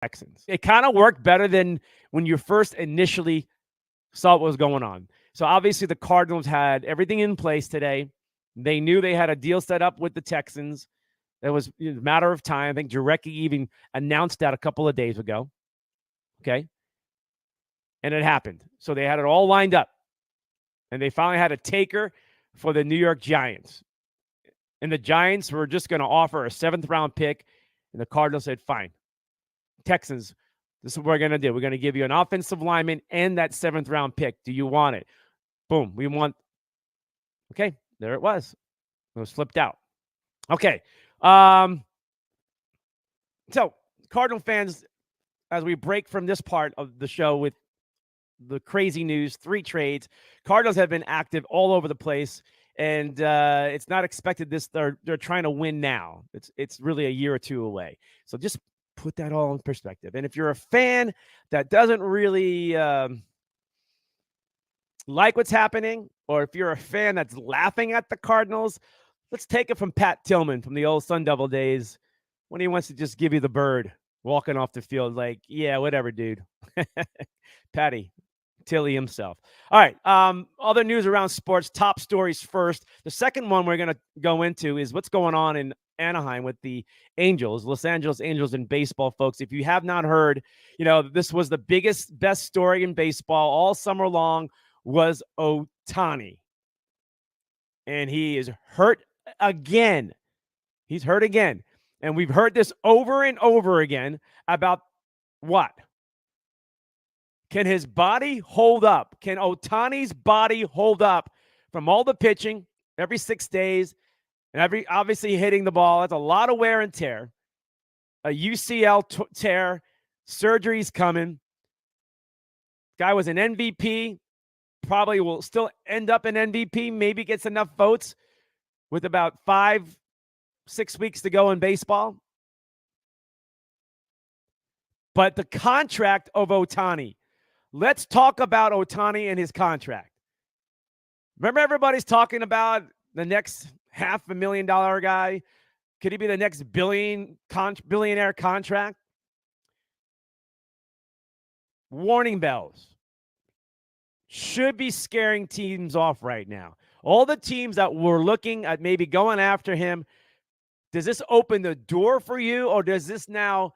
Texans. It kind of worked better than when you first initially saw what was going on. So obviously the Cardinals had everything in place today. They knew they had a deal set up with the Texans. It was a matter of time. I think Jarecki even announced that a couple of days ago. Okay. And it happened. So they had it all lined up. And they finally had a taker for the New York Giants. And the Giants were just going to offer a 7th-round pick. And the Cardinals said, fine. Texans, this is what we're going to do. We're going to give you an offensive lineman and that 7th-round pick. Do you want it? Boom. We want. Okay. There it was. It was flipped out. Okay. So, Cardinal fans, as we break from this part of the show with the crazy news, 3 trades, Cardinals have been active all over the place, and it's not expected this. They're trying to win now. It's really a year or 2 away. So just put that all in perspective. And if you're a fan that doesn't really like what's happening, or if you're a fan that's laughing at the Cardinals, let's take it from Pat Tillman from the old Sun Devil days when he wants to just give you the bird walking off the field. Like, yeah, whatever, dude. Patty, Tilly himself. All right. Other news around sports, top stories first. The second one we're going to go into is what's going on in Anaheim with the Angels, Los Angeles Angels in baseball, folks. If you have not heard, this was the best story in baseball all summer long was Ohtani. And he is hurt again. He's hurt again. And we've heard this over and over again about what? Can his body hold up? Can Ohtani's body hold up from all the pitching every 6 days and obviously hitting the ball? That's a lot of wear and tear. A UCL tear. Surgery's coming. Guy was an MVP. Probably will still end up an MVP. Maybe gets enough votes with about 5-6 weeks to go in baseball. But the contract of Ohtani. Let's talk about Ohtani and his contract. Remember, everybody's talking about the next $500,000 guy. Could he be the next billionaire contract? Warning bells should be scaring teams off right now. All the teams that were looking at maybe going after him, does this open the door for you, or does this now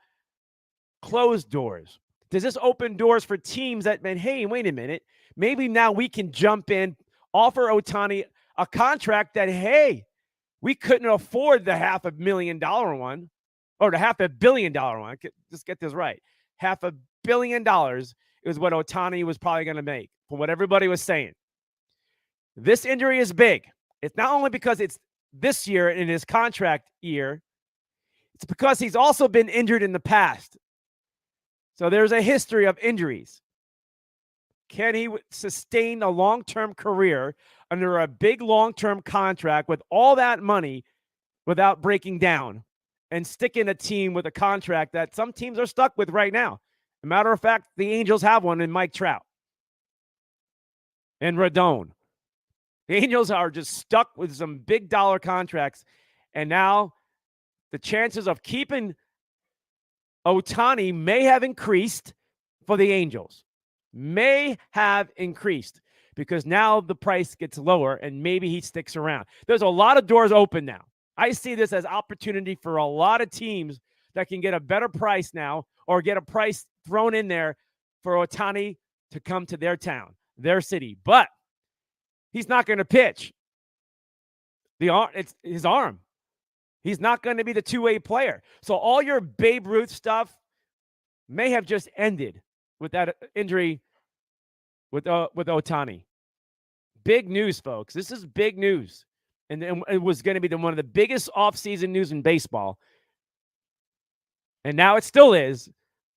close doors? Does this open doors for teams that, hey, wait a minute, maybe now we can jump in, offer Ohtani a contract that, hey, we couldn't afford the $500,000 one or the $500 million one. Just get this right. $500 million is what Ohtani was probably going to make from what everybody was saying. This injury is big. It's not only because it's this year in his contract year, it's because he's also been injured in the past. So there's a history of injuries. Can he sustain a long-term career under a big long-term contract with all that money without breaking down and sticking a team with a contract that some teams are stuck with right now? As a matter of fact, the Angels have one in Mike Trout and Rodon. The Angels are just stuck with some big dollar contracts, and now the chances of keeping Ohtani may have increased for the Angels. May have increased because now the price gets lower and maybe he sticks around. There's a lot of doors open now. I see this as opportunity for a lot of teams that can get a better price now or get a price thrown in there for Ohtani to come to their town, their city. But he's not going to pitch. It's his arm. He's not going to be the two-way player. So all your Babe Ruth stuff may have just ended with that injury with Ohtani. Big news, folks. This is big news. And it was going to be one of the biggest offseason news in baseball. And now it still is,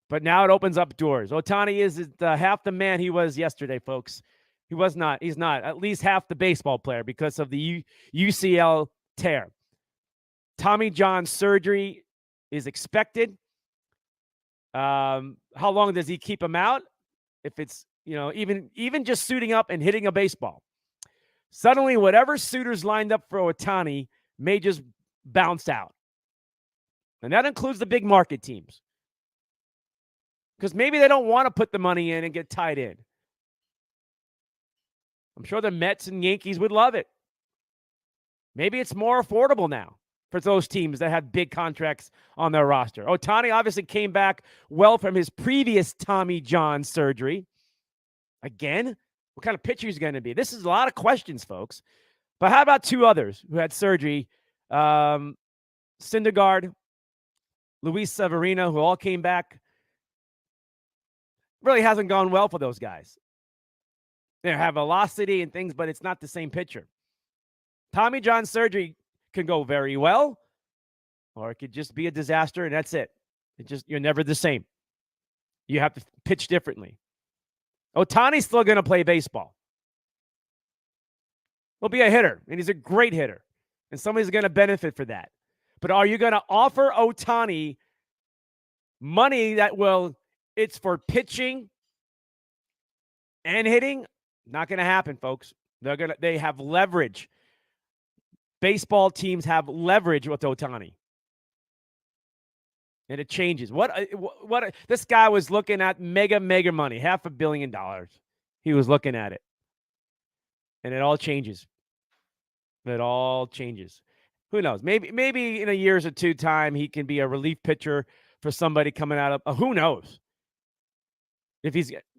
but now it opens up doors. Ohtani is half the man he was yesterday, folks. He's not at least half the baseball player because of the UCL tear. Tommy John surgery is expected. How long does he keep him out? If it's, even just suiting up and hitting a baseball. Suddenly, whatever suitors lined up for Ohtani may just bounce out. And that includes the big market teams. because maybe they don't want to put the money in and get tied in. I'm sure the Mets and Yankees would love it. Maybe it's more affordable now for those teams that have big contracts on their roster. Ohtani obviously came back well from his previous Tommy John surgery. Again, what kind of pitcher he's going to be? This is a lot of questions, folks. But how about two others who had surgery? Syndergaard, Luis Severino, who all came back. Really hasn't gone well for those guys. They have velocity and things, but it's not the same pitcher. Tommy John surgery can go very well, or it could just be a disaster, and that's it. You're never the same. You have to pitch differently. Ohtani's still going to play baseball. He'll be a hitter, and he's a great hitter, and somebody's going to benefit for that. But are you going to offer Ohtani money that it's for pitching and hitting? Not going to happen, folks. They have leverage. Baseball teams have leverage with Ohtani. And it changes. This guy was looking at mega money, $500 million. He was looking at it. And it all changes. It all changes. Who knows? Maybe in a year's or two time, he can be a relief pitcher for somebody coming out of who knows?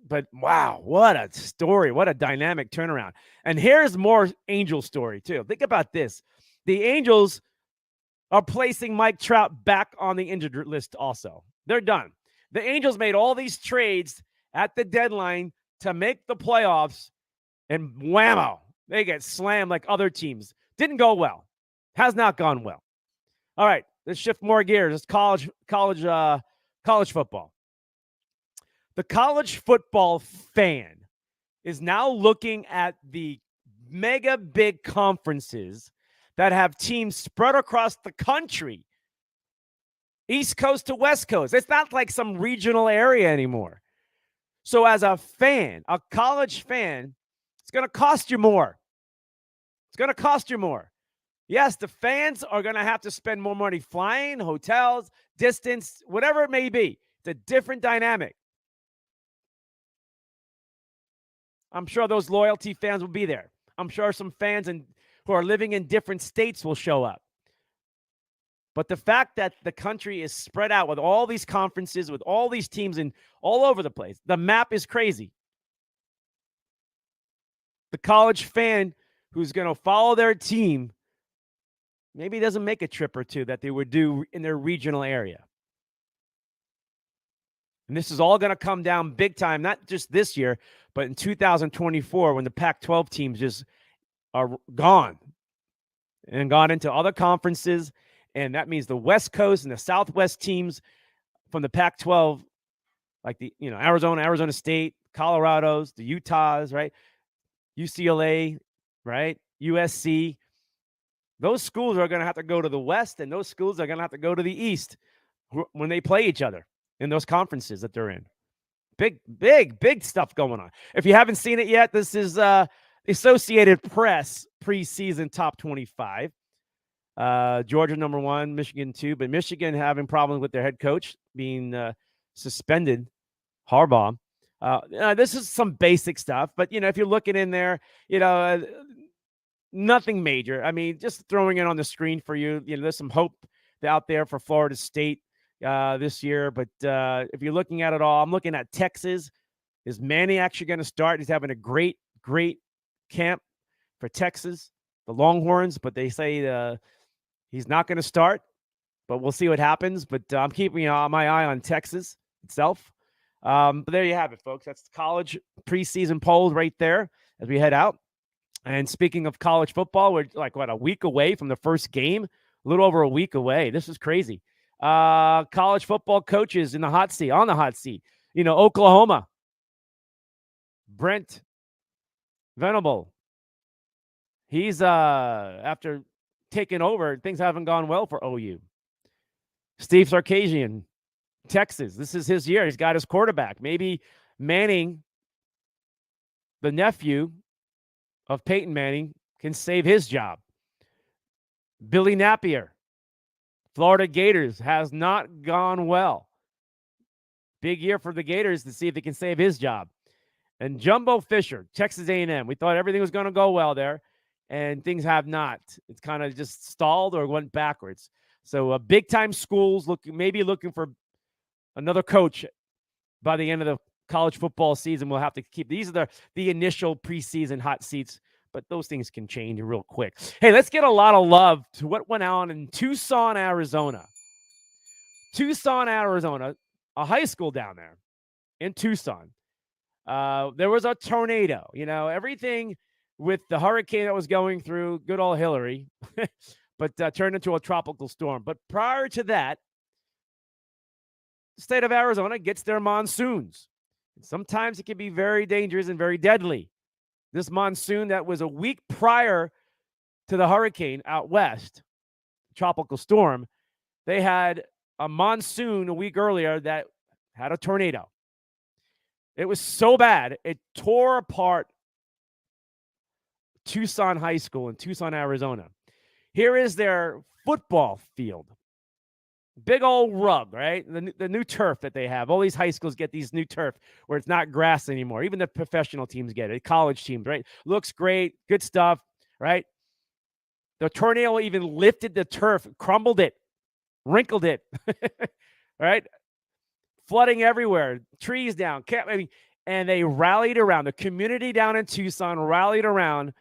But wow, what a story. What a dynamic turnaround. And here's more Angel story, too. Think about this. The Angels are placing Mike Trout back on the injured list also. They're done. The Angels made all these trades at the deadline to make the playoffs, and whammo, they get slammed like other teams. Didn't go well. Has not gone well. All right, let's shift more gears. It's college football. The college football fan is now looking at the mega big conferences that have teams spread across the country, East Coast to West Coast. It's not like some regional area anymore. So as a fan, a college fan, it's going to cost you more. It's going to cost you more. Yes, the fans are going to have to spend more money flying, hotels, distance, whatever it may be. It's a different dynamic. I'm sure those loyalty fans will be there. I'm sure some fans who are living in different states will show up. But the fact that the country is spread out with all these conferences, with all these teams all over the place, the map is crazy. The college fan who's going to follow their team maybe doesn't make a trip or two that they would do in their regional area. And this is all going to come down big time, not just this year, but in 2024 when the Pac-12 teams just are gone and gone into other conferences. And that means the West Coast and the Southwest teams from the Pac-12, like Arizona State, Colorado's, the Utahs, right? UCLA, right? USC. Those schools are going to have to go to the West, and those schools are going to have to go to the East when they play each other in those conferences that they're in. Big stuff going on. If you haven't seen it yet, this is Associated Press preseason top 25. Georgia number 1, Michigan 2, but Michigan having problems with their head coach being suspended, Harbaugh. This is some basic stuff, but if you're looking in there, nothing major. I mean, just throwing it on the screen for you. There's some hope out there for Florida State this year, but if you're looking at it all, I'm looking at Texas. Is Manning actually going to start? He's having a great camp for Texas, the Longhorns, but they say he's not going to start, but we'll see what happens. But I'm keeping my eye on Texas itself. But there you have it, folks. That's the college preseason polls right there as we head out. And speaking of college football, we're a week away from the first game, a little over a week away. This is crazy. College football coaches on the hot seat. Oklahoma, Brent Venable. He's after taking over, things haven't gone well for OU. Steve Sarkisian, Texas. This is his year. He's got his quarterback. Maybe Manning, the nephew of Peyton Manning, can save his job. Billy Napier, Florida Gators, has not gone well. Big year for the Gators to see if they can save his job. And Jumbo Fisher, Texas A&M. We thought everything was going to go well there, and things have not. It's kind of just stalled or went backwards. So big-time schools maybe looking for another coach by the end of the college football season. We'll have to keep these are the initial preseason hot seats, but those things can change real quick. Hey, let's get a lot of love to what went on in Tucson, Arizona. Tucson, Arizona, a high school down there in Tucson. There was a tornado, everything with the hurricane that was going through, good old Hillary, but turned into a tropical storm. But prior to that, the state of Arizona gets their monsoons. And sometimes it can be very dangerous and very deadly. This monsoon that was a week prior to the hurricane out west, tropical storm, they had a monsoon a week earlier that had a tornado. It was so bad, it tore apart Tucson High School in Tucson, Arizona. Here is their football field. Big old rug, right? The new turf that they have. All these high schools get these new turf where it's not grass anymore. Even the professional teams get it, college teams, right? Looks great, good stuff, right? The tornado even lifted the turf, crumbled it, wrinkled it, right? Flooding everywhere, trees down, and they rallied around. The community down in Tucson rallied around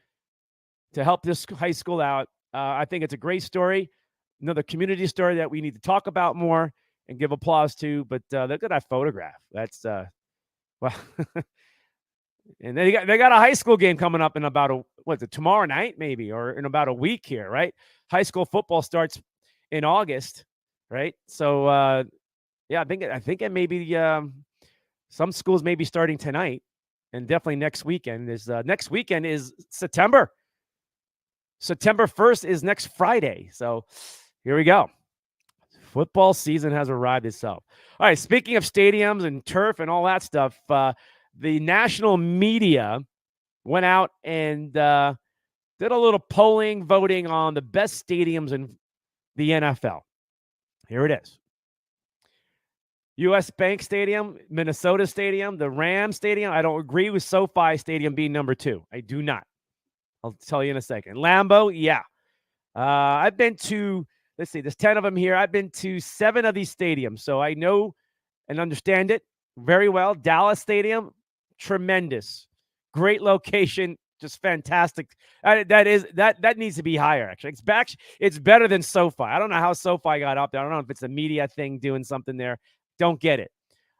to help this high school out. I think it's a great story. Another community story that we need to talk about more and give applause to. But look at that photograph. That's well, and they got a high school game coming up in about tomorrow night maybe, or in about a week here, right? High school football starts in August, right? So yeah, I think it may be some schools may be starting tonight, and definitely next weekend is September. September 1st is next Friday. So here we go. Football season has arrived itself. All right, speaking of stadiums and turf and all that stuff, the national media went out and did a little polling, voting on the best stadiums in the NFL. Here it is. U.S. Bank Stadium, Minnesota Stadium, the Rams Stadium. I don't agree with SoFi Stadium being number 2. I do not. I'll tell you in a second. Lambeau, yeah. I've been to, let's see, there's 10 of them here. I've been to 7 of these stadiums, so I know and understand it very well. Dallas Stadium, tremendous. Great location, just fantastic. That needs to be higher, actually. It's better than SoFi. I don't know how SoFi got up there. I don't know if it's a media thing doing something there. Don't get it.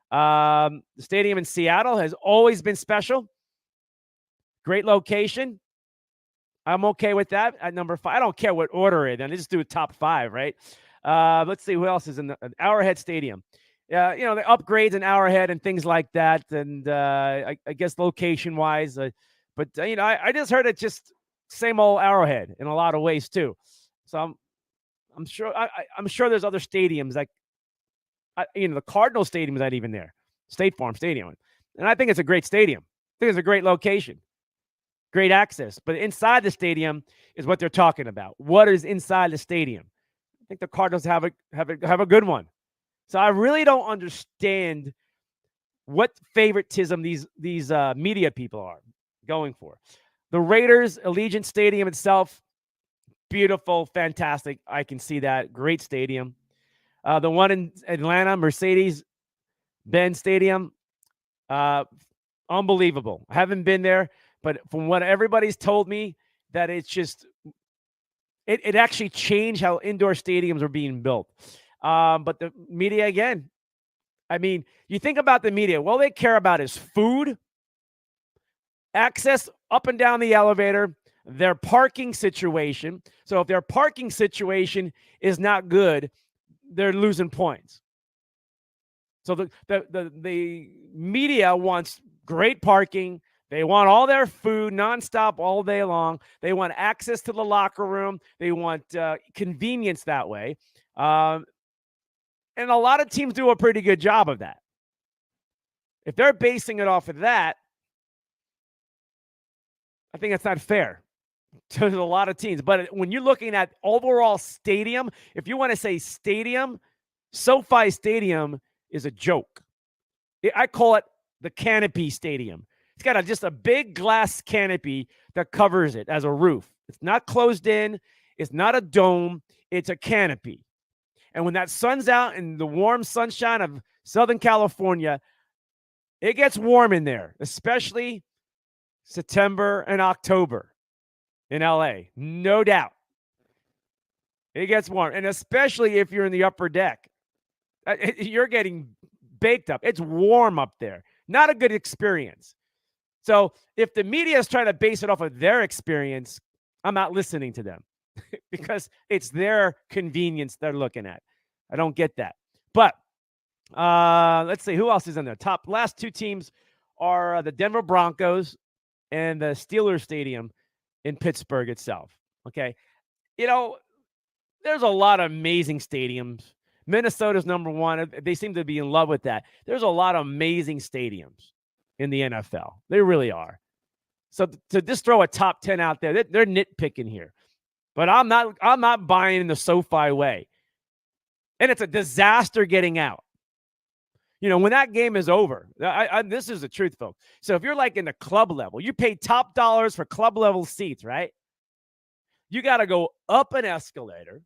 The stadium in Seattle has always been special. Great location. I'm okay with that at number 5. I don't care what order it, and I just do a top 5, right? Let's see who else is in the Arrowhead Stadium. The upgrades in Arrowhead and things like that, and I guess location-wise. But I just heard it just same old Arrowhead in a lot of ways too. So I'm sure I'm sure there's other stadiums like the Cardinals Stadium is not even there, State Farm Stadium, and I think it's a great stadium. I think it's a great location. Great access, but inside the stadium is what they're talking about. What is inside the stadium? I think the Cardinals have a good one. So I really don't understand what favoritism these media people are going for. The Raiders Allegiant Stadium itself, beautiful, fantastic. I can see that. Great stadium. The one in Atlanta, Mercedes-Benz Stadium, unbelievable. I haven't been there. But from what everybody's told me, that it's just it actually changed how indoor stadiums are being built. But the media, again, I mean, you think about the media, all they care about is food, access up and down the elevator, their parking situation. So if their parking situation is not good, they're losing points. So the media wants great parking. They want all their food nonstop all day long. They want access to the locker room. They want convenience that way. And a lot of teams do a pretty good job of that. If they're basing it off of that, I think that's not fair to a lot of teams. But when you're looking at overall stadium, if you want to say stadium, SoFi Stadium is a joke. I call it the canopy stadium. It's got just a big glass canopy that covers it as a roof. It's not closed in. It's not a dome. It's a canopy. And when that sun's out in the warm sunshine of Southern California, it gets warm in there, especially September and October in LA. No doubt. It gets warm. And especially if you're in the upper deck, you're getting baked up. It's warm up there. Not a good experience. So if the media is trying to base it off of their experience, I'm not listening to them because it's their convenience they're looking at. I don't get that. But let's see who else is in there. Last two teams are the Denver Broncos and the Steelers Stadium in Pittsburgh itself. Okay. There's a lot of amazing stadiums. Minnesota's number one. They seem to be in love with that. There's a lot of amazing stadiums in the NFL. They really are. So to just throw a top 10 out there, they're nitpicking here. But I'm not buying in the SoFi way. And it's a disaster getting out. When that game is over, this is the truth, folks. So if you're like in the club level, you pay top dollars for club level seats, right? You got to go up an escalator,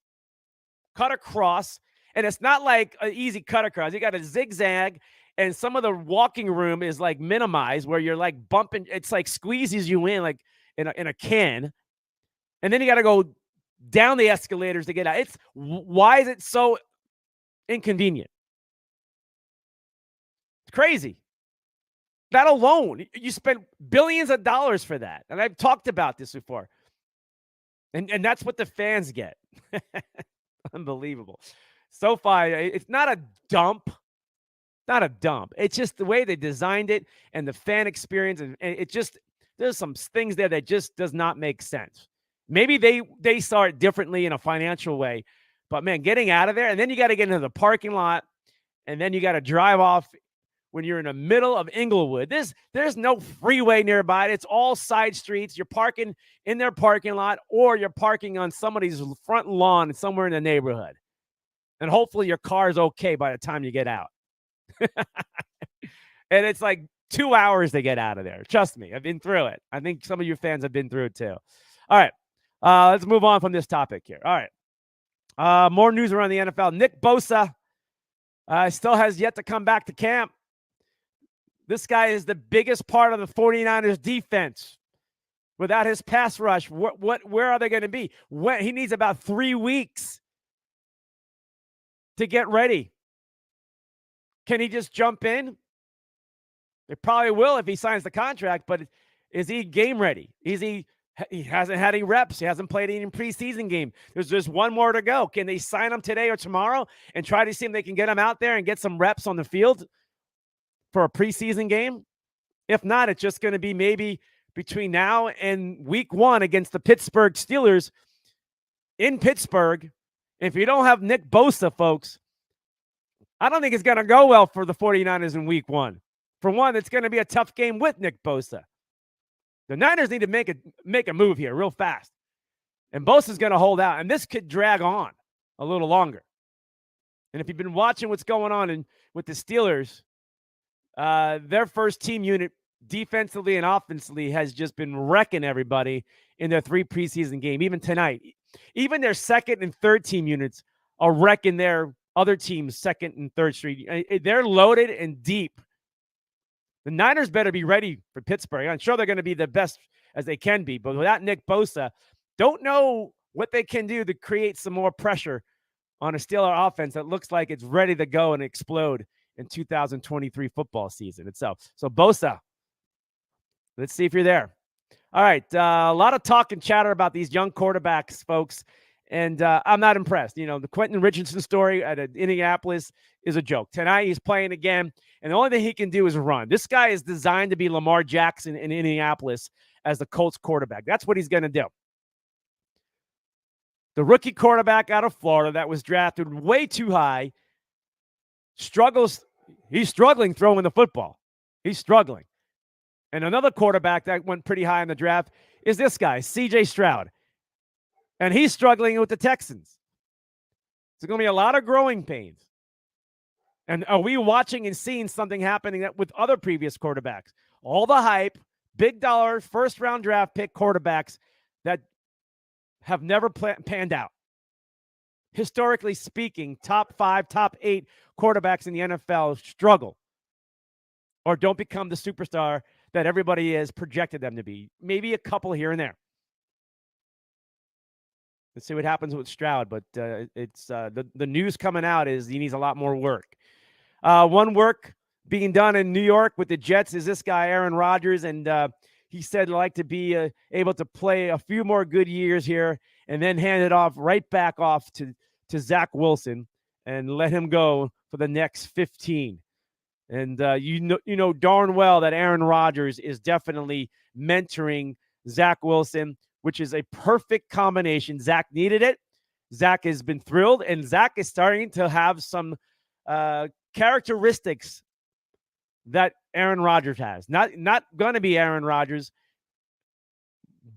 cut across, and it's not like an easy cut across. You got to zigzag, and some of the walking room is like minimized where you're like bumping. It's like squeezes you in like in a can. And then you got to go down the escalators to get out. Why is it so inconvenient? It's crazy. That alone, you spend billions of dollars for that. And I've talked about this before. And that's what the fans get. Unbelievable. SoFi, it's not a dump. Not a dump. It's just the way they designed it and the fan experience. And it just, there's some things there that just does not make sense. Maybe they saw it differently in a financial way. But, man, getting out of there, and then you got to get into the parking lot, and then you got to drive off when you're in the middle of Inglewood. There's no freeway nearby. It's all side streets. You're parking in their parking lot, or you're parking on somebody's front lawn somewhere in the neighborhood. And hopefully your car is okay by the time you get out. And it's like 2 hours to get out of there. Trust me, I've been through it. I think some of you fans have been through it too. All right, let's move on from this topic here. All right, more news around the NFL. Nick Bosa still has yet to come back to camp. This guy is the biggest part of the 49ers defense. Without his pass rush, where are they going to be? He needs about 3 weeks to get ready. Can he just jump in? They probably will if he signs the contract, but is he game ready? He hasn't had any reps. He hasn't played any preseason game. There's just one more to go. Can they sign him today or tomorrow and try to see if they can get him out there and get some reps on the field for a preseason game? If not, it's just going to be maybe between now and week 1 against the Pittsburgh Steelers in Pittsburgh. If you don't have Nick Bosa, folks, I don't think it's going to go well for the 49ers in week 1. For one, it's going to be a tough game with Nick Bosa. The Niners need to make a move here real fast. And Bosa's going to hold out. And this could drag on a little longer. And if you've been watching what's going on with the Steelers, their first team unit defensively and offensively has just been wrecking everybody in their 3 preseason game. Even tonight, even their second and third team units are wrecking their other team's second and third street. They're loaded and deep. The Niners better be ready for Pittsburgh. I'm sure they're going to be the best as they can be, but without Nick Bosa, don't know what they can do to create some more pressure on a Steeler offense that looks like it's ready to go and explode in 2023 football season itself. So Bosa, let's see if you're there. All right, a lot of talk and chatter about these young quarterbacks, folks, and I'm not impressed. The Quentin Richardson story at Indianapolis is a joke. Tonight he's playing again, and the only thing he can do is run. This guy is designed to be Lamar Jackson in Indianapolis as the Colts quarterback. That's what he's going to do. The rookie quarterback out of Florida that was drafted way too high struggles. He's struggling throwing the football. He's struggling. And another quarterback that went pretty high in the draft is this guy, C.J. Stroud. And he's struggling with the Texans. There's going to be a lot of growing pains. And are we watching and seeing something happening that with other previous quarterbacks? All the hype, big dollar, first round draft pick quarterbacks that have never panned out. Historically speaking, top 5, top 8 quarterbacks in the NFL struggle or don't become the superstar that everybody has projected them to be. Maybe a couple here and there. Let's see what happens with Stroud, but it's the news coming out is he needs a lot more work. One work being done in New York with the Jets is this guy, Aaron Rodgers, and he said he'd like to be able to play a few more good years here and then hand it off right back off to Zach Wilson and let him go for the next 15. And you know darn well that Aaron Rodgers is definitely mentoring Zach Wilson, which is a perfect combination. Zach needed it. Zach has been thrilled, and Zach is starting to have some characteristics that Aaron Rodgers has. Not going to be Aaron Rodgers,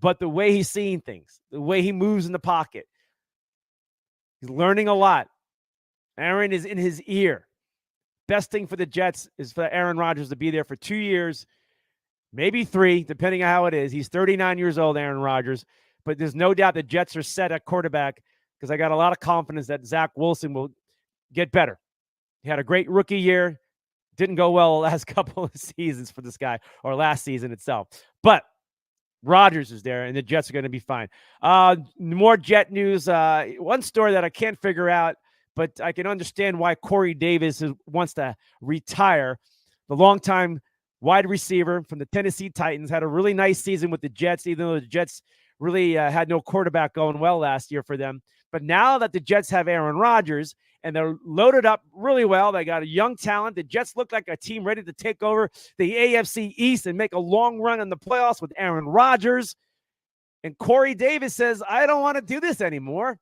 but the way he's seeing things, the way he moves in the pocket. He's learning a lot. Aaron is in his ear. Best thing for the Jets is for Aaron Rodgers to be there for 2 years, maybe 3, depending on how it is. He's 39 years old, Aaron Rodgers, but there's no doubt the Jets are set at quarterback because I got a lot of confidence that Zach Wilson will get better. He had a great rookie year. Didn't go well the last couple of seasons for this guy, or last season itself. But Rodgers is there, and the Jets are going to be fine. More Jet news. One story that I can't figure out, but I can understand why Corey Davis wants to retire. The longtime wide receiver from the Tennessee Titans had a really nice season with the Jets, even though the Jets really had no quarterback going well last year for them. But now that the Jets have Aaron Rodgers and they're loaded up really well, they got a young talent. The Jets look like a team ready to take over the AFC East and make a long run in the playoffs with Aaron Rodgers. And Corey Davis says, I don't want to do this anymore.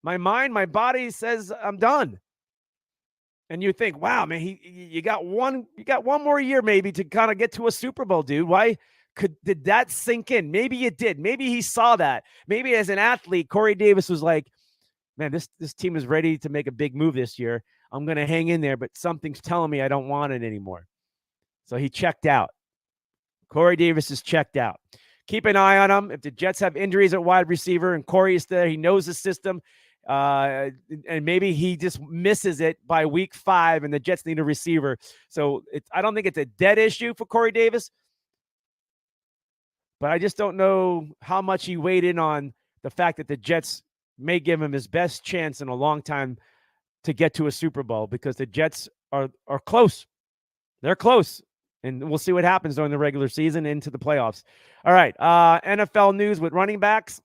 My mind, my body says I'm done. And you think, wow, man, you got one more year maybe to kind of get to a Super Bowl, dude. Why did that sink in? Maybe it did. Maybe he saw that. Maybe as an athlete, Corey Davis was like, man, this team is ready to make a big move this year. I'm going to hang in there, but something's telling me I don't want it anymore. So he checked out. Corey Davis is checked out. Keep an eye on him. If the Jets have injuries at wide receiver and Corey is there, he knows the system. And maybe he just misses it by week 5 and the Jets need a receiver. So I don't think it's a dead issue for Corey Davis, but I just don't know how much he weighed in on the fact that the Jets may give him his best chance in a long time to get to a Super Bowl, because the Jets are close. They're close. And we'll see what happens during the regular season into the playoffs. All right. NFL news with running backs,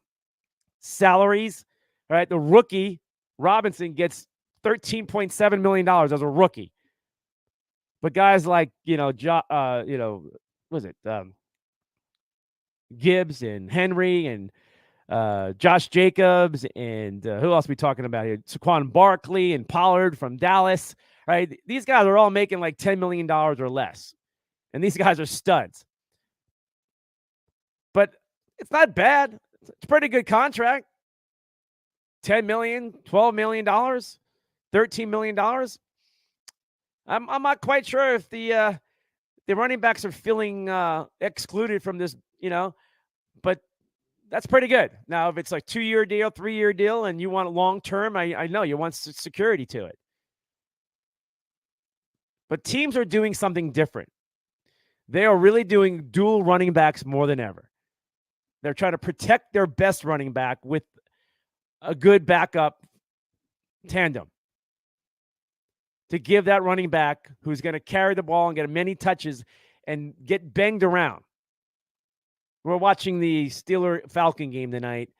salaries. All right. The rookie Robinson gets $13.7 million as a rookie. But guys like, Gibbs and Henry and Josh Jacobs and who else are we talking about here? Saquon Barkley and Pollard from Dallas. Right. These guys are all making like $10 million or less. And these guys are studs. But it's not bad. It's a pretty good contract. $10 million, $12 million, $13 million. I'm not quite sure if the running backs are feeling excluded from this, but that's pretty good. Now, if it's like 2-year deal, 3-year deal, and you want a long-term, I know you want security to it. But teams are doing something different. They are really doing dual running backs more than ever. They're trying to protect their best running back with a good backup tandem to give that running back who's going to carry the ball and get many touches and get banged around. We're watching the Steeler-Falcon game tonight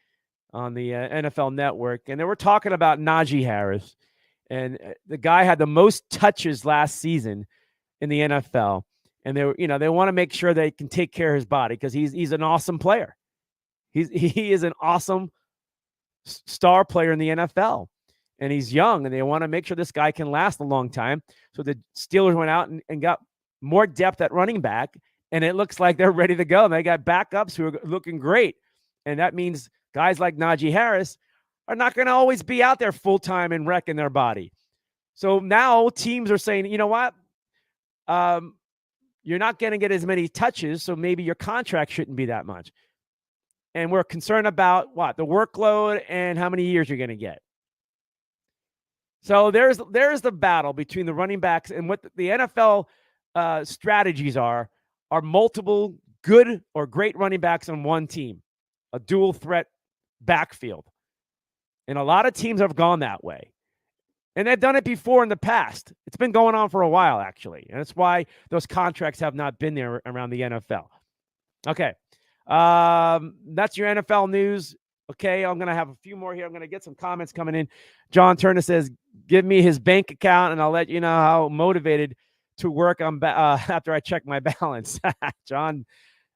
on the NFL Network, and they were talking about Najee Harris, and the guy had the most touches last season in the NFL. And they want to make sure they can take care of his body because he's an awesome player. He is an awesome star player in the NFL, and he's young, and they want to make sure this guy can last a long time. So the Steelers went out and got more depth at running back, and it looks like they're ready to go. And they got backups who are looking great, and that means guys like Najee Harris are not going to always be out there full time and wrecking their body. So now teams are saying, you know what? You're not going to get as many touches, so maybe your contract shouldn't be that much. And we're concerned about what? The workload and how many years you're going to get. So there's the battle between the running backs and what the NFL strategies are multiple good or great running backs on one team, a dual threat backfield. And a lot of teams have gone that way. And they've done it before in the past. It's been going on for a while, actually. And that's why those contracts have not been there around the NFL. Okay. That's your NFL news. Okay, I'm going to have a few more here. I'm going to get some comments coming in. John Turner says, give me his bank account, and I'll let you know how motivated to work on after I check my balance. John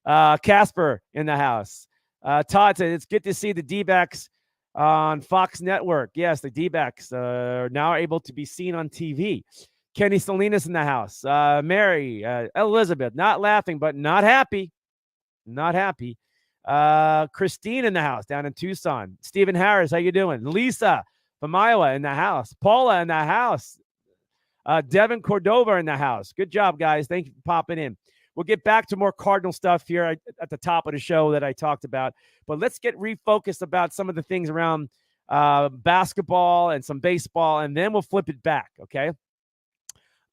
Casper in the house. Todd said, it's good to see the D-backs on Fox Network. Yes, the D-backs are now able to be seen on TV. Kenny Salinas in the house. Mary, Elizabeth, not laughing, but not happy. Not happy. Christine in the house down in Tucson. Stephen Harris, how you doing? Lisa from Iowa in the house. Paula in the house. Devin Cordova in the house. Good job, guys. Thank you for popping in. We'll get back to more Cardinal stuff here at the top of the show that I talked about. But let's get refocused about some of the things around basketball and some baseball, and then we'll flip it back, okay?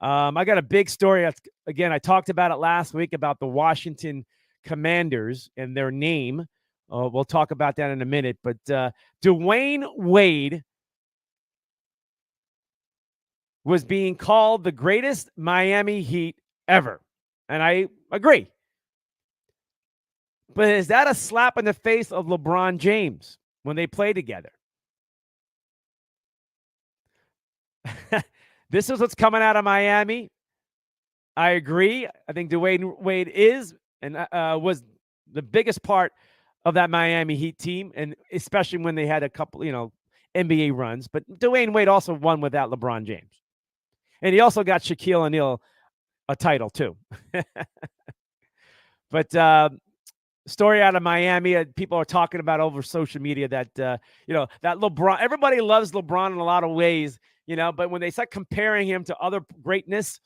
I got a big story. Again, I talked about it last week about the Washington Commanders and their name. We'll talk about that in a minute. But Dwayne Wade was being called the greatest Miami Heat ever. And I agree. But is that a slap in the face of LeBron James when they play together? This is what's coming out of Miami. I agree. I think Dwayne Wade is and was the biggest part of that Miami Heat team, and especially when they had a couple, NBA runs. But Dwayne Wade also won without LeBron James. And he also got Shaquille O'Neal a title too. But story out of Miami, people are talking about over social media that, that LeBron, everybody loves LeBron in a lot of ways, but when they start comparing him to other greatness,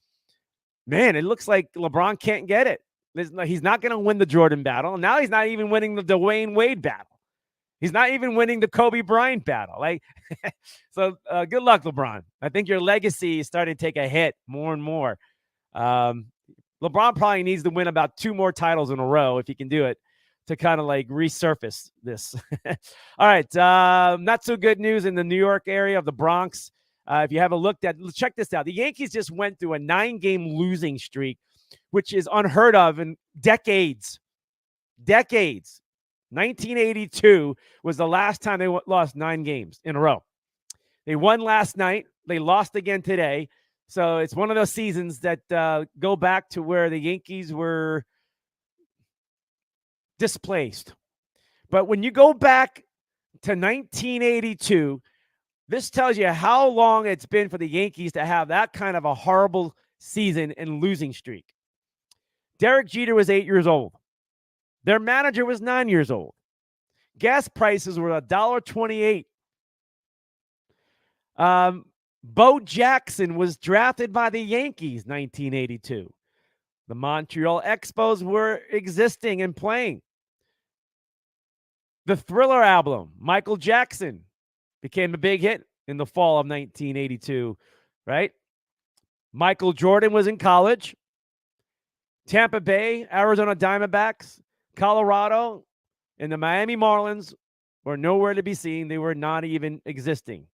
man, it looks like LeBron can't get it. He's not going to win the Jordan battle. Now he's not even winning the Dwayne Wade battle. He's not even winning the Kobe Bryant battle. So good luck, LeBron. I think your legacy is starting to take a hit more and more. LeBron probably needs to win about 2 more titles in a row if he can do it to kind of resurface this. All right. Not so good news in the New York area of the Bronx. If you have a look check this out. The Yankees just went through a 9-game losing streak, which is unheard of in decades. 1982 was the last time they lost 9 games in a row. They won last night. They lost again today. So it's one of those seasons that go back to where the Yankees were displaced. But when you go back to 1982, this tells you how long it's been for the Yankees to have that kind of a horrible season and losing streak. Derek Jeter was 8 years old. Their manager was 9 years old. Gas prices were $1.28. Bo Jackson was drafted by the Yankees 1982. The Montreal Expos were existing and playing. The Thriller album, Michael Jackson, became a big hit in the fall of 1982, right? Michael Jordan was in college. Tampa Bay, Arizona Diamondbacks, Colorado, and the Miami Marlins were nowhere to be seen. They were not even existing.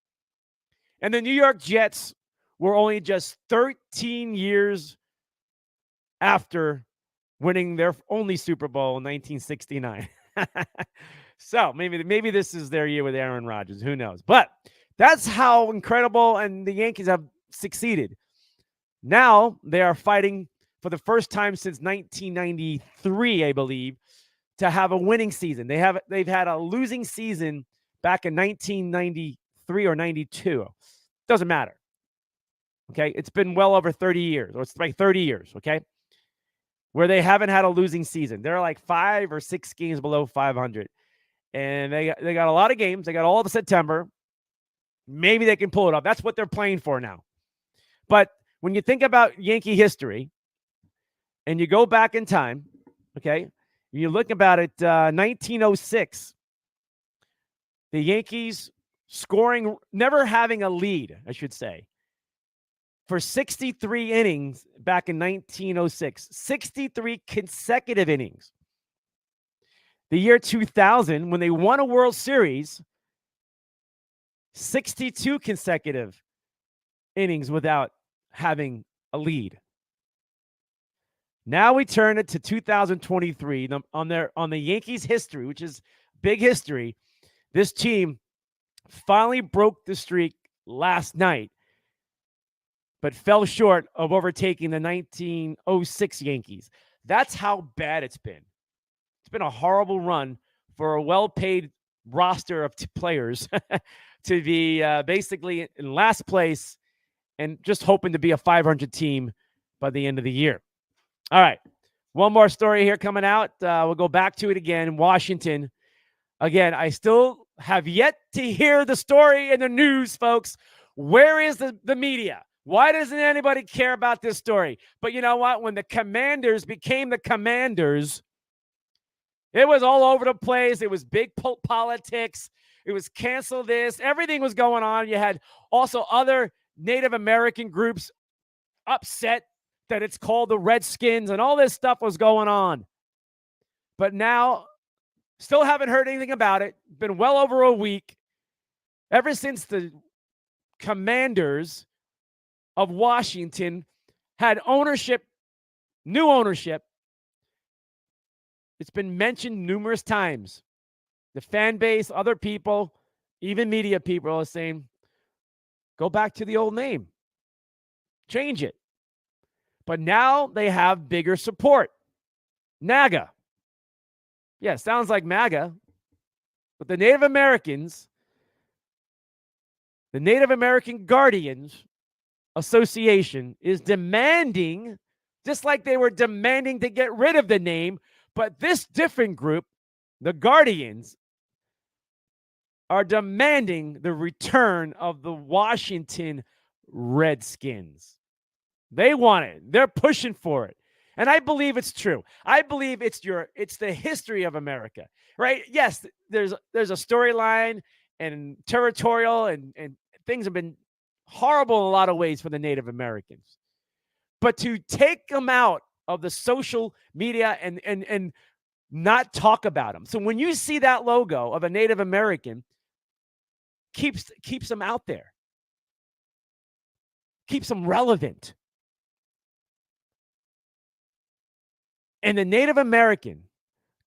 And the New York Jets were only just 13 years after winning their only Super Bowl in 1969. So maybe this is their year with Aaron Rodgers. Who knows? But that's how incredible, and the Yankees have succeeded. Now they are fighting for the first time since 1993, I believe, to have a winning season. They've had a losing season back in 1993 or 92. Doesn't matter. Okay, it's been well over 30 years, or it's 30 years. Okay, where they haven't had a losing season. They're 5 or 6 games below 500. And they got a lot of games. They got all of September. Maybe they can pull it off. That's what they're playing for now. But when you think about Yankee history and you go back in time, okay, you look about it, 1906, the Yankees scoring, never having a lead, I should say, for 63 innings back in 1906, 63 consecutive innings. The year 2000, when they won a World Series, 62 consecutive innings without having a lead. Now we turn it to 2023 on the Yankees history, which is big history. This team finally broke the streak last night, but fell short of overtaking the 1906 Yankees. That's how bad it's been. It's been a horrible run for a well-paid roster of players to be basically in last place and just hoping to be a 500 team by the end of the year. All right. One more story here coming out. We'll go back to it again. Washington. Again, I still have yet to hear the story in the news, folks. Where is the media? Why doesn't anybody care about this story? But you know what? When the Commanders became the Commanders, it was all over the place. It was big politics. It was cancel this. Everything was going on. You had also other Native American groups upset that it's called the Redskins, and all this stuff was going on. But now, still haven't heard anything about it. Been well over a week. Ever since the Commanders of Washington had ownership, new ownership, it's been mentioned numerous times. The fan base, other people, even media people are saying, go back to the old name. Change it. But now they have bigger support. NAGA. Yeah, sounds like MAGA. But the Native Americans, the Native American Guardians Association is demanding, just like they were demanding to get rid of the name, but this different group, the Guardians, are demanding the return of the Washington Redskins. They want it. They're pushing for it. And I believe it's true. I believe it's the history of America, right? Yes, there's a storyline and territorial and things have been horrible in a lot of ways for the Native Americans. But to take them out of the social media and not talk about them. So when you see that logo of a Native American, keeps them out there. Keeps them relevant. And the Native American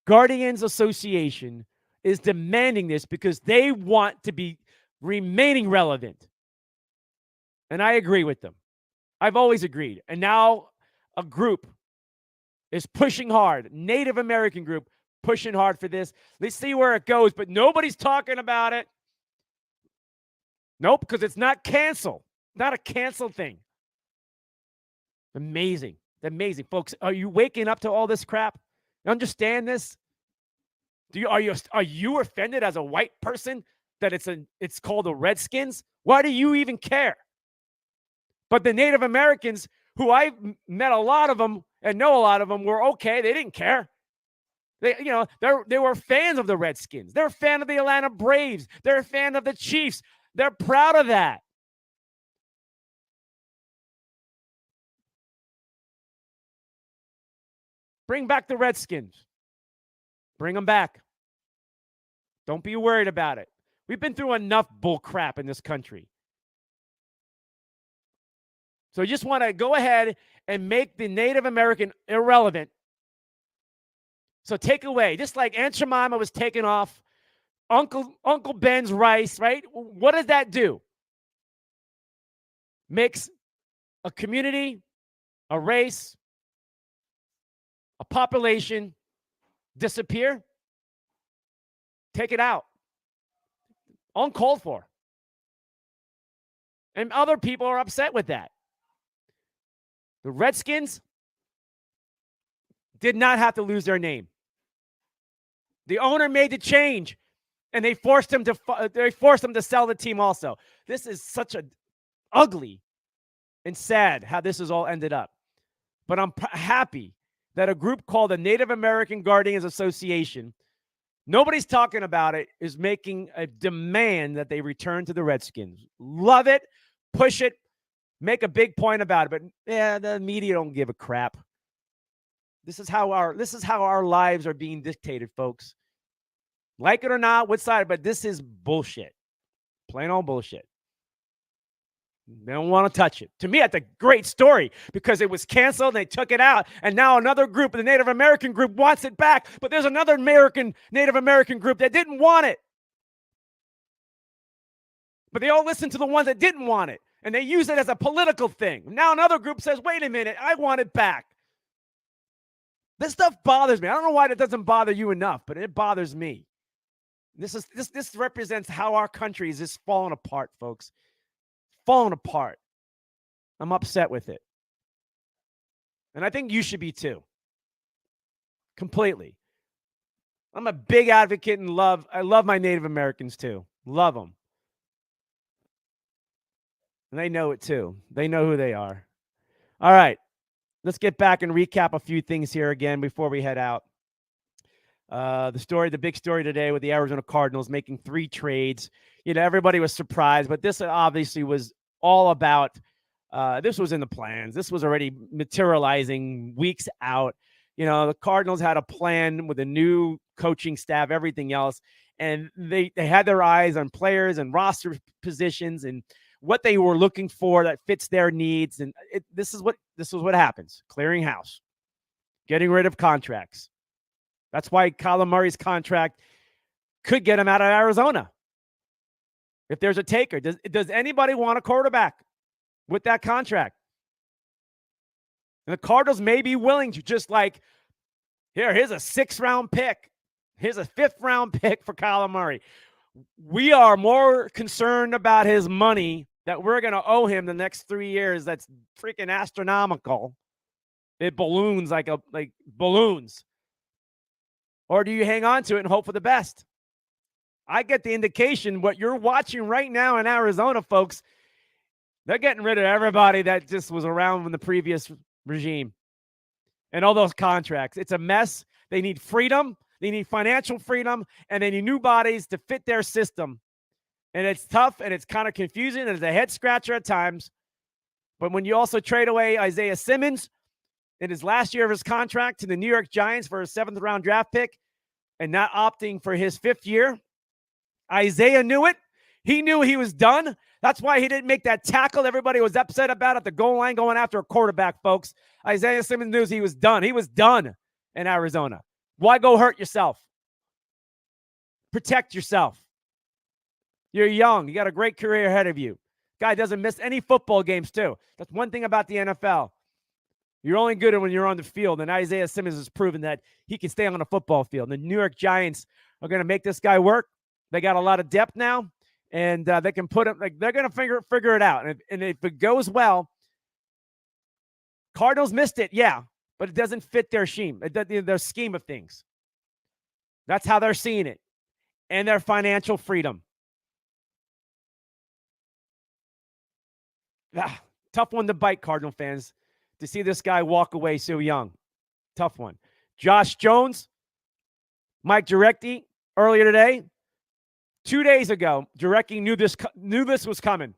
Guardians Association is demanding this because they want to be remaining relevant. And I agree with them. I've always agreed. And now a group is pushing hard, Native American group pushing hard for this. Let's see where it goes, but nobody's talking about it. Nope, because it's not canceled. Not a canceled thing. Amazing. Amazing, folks. Are you waking up to all this crap? You understand this? Are you offended as a white person that it's called the Redskins? Why do you even care? But the Native Americans, who I met a lot of them and know a lot of them, were okay. They didn't care. They were fans of the Redskins. They're a fan of the Atlanta Braves. They're a fan of the Chiefs. They're proud of that. Bring back the Redskins. Bring them back. Don't be worried about it. We've been through enough bull crap in this country. So you just want to go ahead and make the Native American irrelevant. So take away, just like Aunt Jemima was taken off, Uncle Ben's rice, right? What does that do? Makes a community, a race, a population disappear. Take it out. Uncalled for. And other people are upset with that. The Redskins did not have to lose their name. The owner made the change, and they forced him to sell the team also. This is such an ugly and sad how this has all ended up. But I'm happy that a group called the Native American Guardians Association, nobody's talking about it, is making a demand that they return to the Redskins. Love it. Push it. Make a big point about it. But yeah, the media don't give a crap. This is how our lives are being dictated, folks. Like it or not, what side? But this is bullshit. Plain old bullshit. They don't want to touch it. To me, that's a great story because it was canceled and they took it out. And now another group, the Native American group, wants it back. But there's another Native American group that didn't want it. But they all listened to the ones that didn't want it. And they use it as a political thing. Now another group says, wait a minute, I want it back. This stuff bothers me. I don't know why that doesn't bother you enough, but it bothers me. This represents how our country is just falling apart, folks. Falling apart. I'm upset with it. And I think you should be too. Completely. I'm a big advocate and I love my Native Americans too. Love them. And they know it too. They know who they are. All right. Let's get back and recap a few things here again before we head out. The big story today with the Arizona Cardinals making 3 trades. Everybody was surprised, but this obviously was all about, this was in the plans. This was already materializing weeks out. The Cardinals had a plan with a new coaching staff, everything else, and they had their eyes on players and roster positions and what they were looking for that fits their needs. And this is what happens. Clearing house, getting rid of contracts. That's why Kyler Murray's contract could get him out of Arizona. If there's a taker, does anybody want a quarterback with that contract? And the Cardinals may be willing to just like, here's a 6th-round pick. Here's a 5th-round pick for Kyler Murray. We are more concerned about his money that we're going to owe him the next 3 years. That's freaking astronomical. It balloons like balloons. Or do you hang on to it and hope for the best? I get the indication what you're watching right now in Arizona, folks, they're getting rid of everybody that just was around in the previous regime and all those contracts. It's a mess. They need freedom. They need financial freedom, and they need new bodies to fit their system. And it's tough, and it's kind of confusing, and it's a head-scratcher at times. But when you also trade away Isaiah Simmons in his last year of his contract to the New York Giants for a 7th-round draft pick and not opting for his 5th year, Isaiah knew it. He knew he was done. That's why he didn't make that tackle everybody was upset about at the goal line going after a quarterback, folks. Isaiah Simmons knew he was done. He was done in Arizona. Why go hurt yourself? Protect yourself. You're young. You got a great career ahead of you. Guy doesn't miss any football games, too. That's one thing about the NFL. You're only good when you're on the field, and Isaiah Simmons has proven that he can stay on a football field. The New York Giants are going to make this guy work. They got a lot of depth now, and they can put him, they're going to figure it out. And if it goes well, Cardinals missed it, yeah, but it doesn't fit their scheme of things. That's how they're seeing it, and their financial freedom. Tough one to bite, Cardinal fans, to see this guy walk away so young. Tough one. Josh Jones, Mike Jurecki, earlier today, 2 days ago, Jurecki knew this was coming.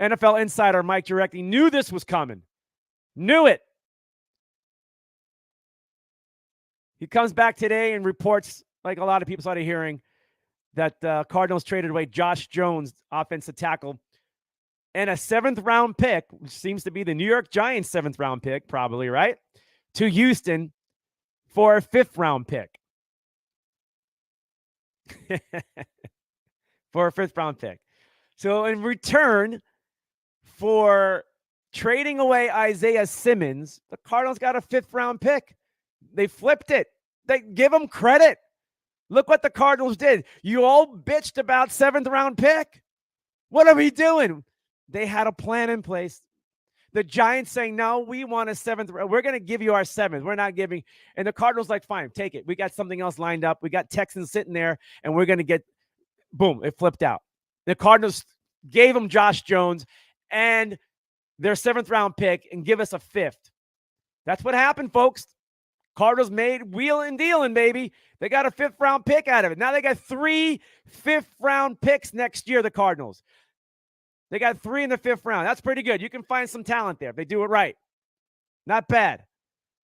NFL insider Mike Jurecki knew this was coming. Knew it. He comes back today and reports, like a lot of people started hearing, that Cardinals traded away Josh Jones, offensive tackle, and a 7th-round pick, which seems to be the New York Giants' 7th-round pick, probably, right, to Houston for a 5th-round pick. For a 5th-round pick. So in return for trading away Isaiah Simmons, the Cardinals got a 5th-round pick. They flipped it. They give them credit. Look what the Cardinals did. You all bitched about 7th-round pick. What are we doing? They had a plan in place. The Giants saying, no, we want a 7th. We're going to give you our 7th. We're not giving. And the Cardinals like, fine, take it. We got something else lined up. We got Texans sitting there, and we're going to get, boom, it flipped out. The Cardinals gave him Josh Jones, and their 7th-round pick and give us a 5th. That's what happened, folks. Cardinals made wheeling and dealing, baby. They got a 5th-round pick out of it. Now they got 3 5th-round picks next year, the Cardinals. They got 3 in the 5th round. That's pretty good. You can find some talent there if they do it right. Not bad.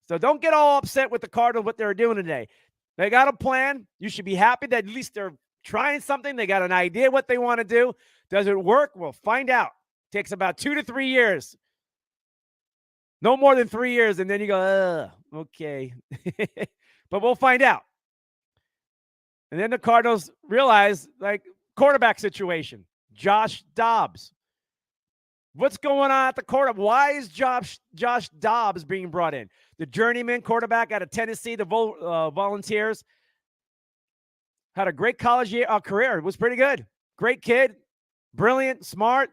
So don't get all upset with the Cardinals, what they're doing today. They got a plan. You should be happy that at least they're trying something. They got an idea what they want to do. Does it work? We'll find out. Takes about 2 to 3 years. No more than 3 years, and then you go, okay. But we'll find out. And then the Cardinals realize, like, quarterback situation. Josh Dobbs. What's going on at the quarterback? Why is Josh Dobbs being brought in? The journeyman quarterback out of Tennessee, the Volunteers, had a great college career. It was pretty good. Great kid. Brilliant. Smart.